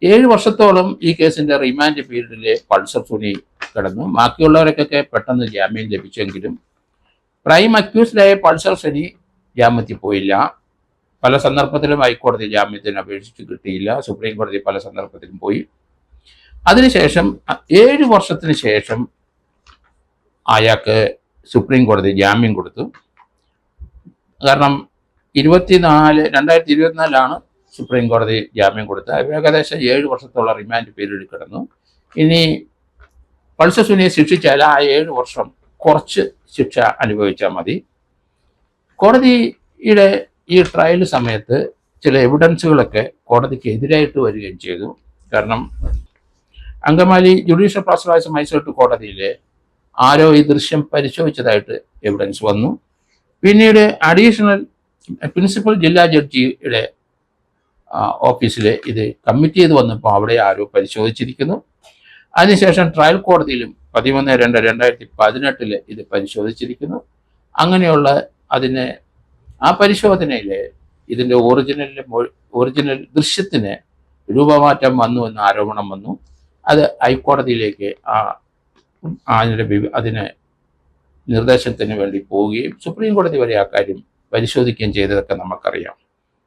7 വർഷത്തോളം ഈ കേസിന്റെ റിമാൻഡ് പീരീഡിൽ പൾസർ സുനി കിടന്നു. ബാക്കിയുള്ളവർക്കൊക്കെ പെട്ടെന്ന് ജാമ്യം ലഭിച്ചെങ്കിലും പ്രൈം അക്യൂസ്ഡായ പൾസർ സുനി ജാമ്യത്തിൽ പോയില്ല. പല സന്ദർഭത്തിലും ഹൈക്കോടതി ജാമ്യത്തിന് അപേക്ഷിച്ച് കിട്ടിയില്ല. സുപ്രീം കോടതി പല സന്ദർഭത്തിലും പോയി. അതിനുശേഷം 7 വർഷത്തിന് ശേഷം അയാൾക്ക് സുപ്രീം കോടതി ജാമ്യം കൊടുത്തു. കാരണം 2024 സുപ്രീം കോടതി ജാമ്യം കൊടുത്തത്. ഏകദേശം 7 വർഷത്തോളം റിമാൻഡ് പീരീഡ് കിടന്നു. ഇനി പൾസർ സുനിയെ ശിക്ഷിച്ചാൽ ആ 7 വർഷം കുറച്ച് ശിക്ഷ അനുഭവിച്ചാൽ മതി. കോടതിയുടെ ഈ ട്രയൽ സമയത്ത് ചില എവിഡൻസുകളൊക്കെ കോടതിക്ക് എതിരായിട്ട് വരികയും ചെയ്തു. കാരണം അങ്കമാലി ജുഡീഷ്യൽ ക്ലാസ് മജിസ്ട്രേറ്റ് കോടതിയിൽ ആരോ ഈ ദൃശ്യം പരിശോധിച്ചതായിട്ട് എവിഡൻസ് വന്നു. പിന്നീട് അഡീഷണൽ പ്രിൻസിപ്പൽ ജില്ലാ ജഡ്ജിയുടെ ഓഫീസിൽ ഇത് കമ്മിറ്റ് ചെയ്ത് വന്നപ്പോൾ അവിടെ ആരോ പരിശോധിച്ചിരിക്കുന്നു. അതിനുശേഷം ട്രയൽ കോടതിയിലും 11/2/2018 ഇത് പരിശോധിച്ചിരിക്കുന്നു. അങ്ങനെയുള്ള ആ പരിശോധനയിൽ ഇതിൻ്റെ ഒറിജിനൽ ദൃശ്യത്തിന് രൂപമാറ്റം വന്നു എന്ന ആരോപണം വന്നു. അത് ഹൈക്കോടതിയിലേക്ക് അതിന് നിർദ്ദേശത്തിന് വേണ്ടി പോവുകയും സുപ്രീം കോടതി വരെ ആ കാര്യം പരിശോധിക്കുകയും ചെയ്തതൊക്കെ നമുക്കറിയാം.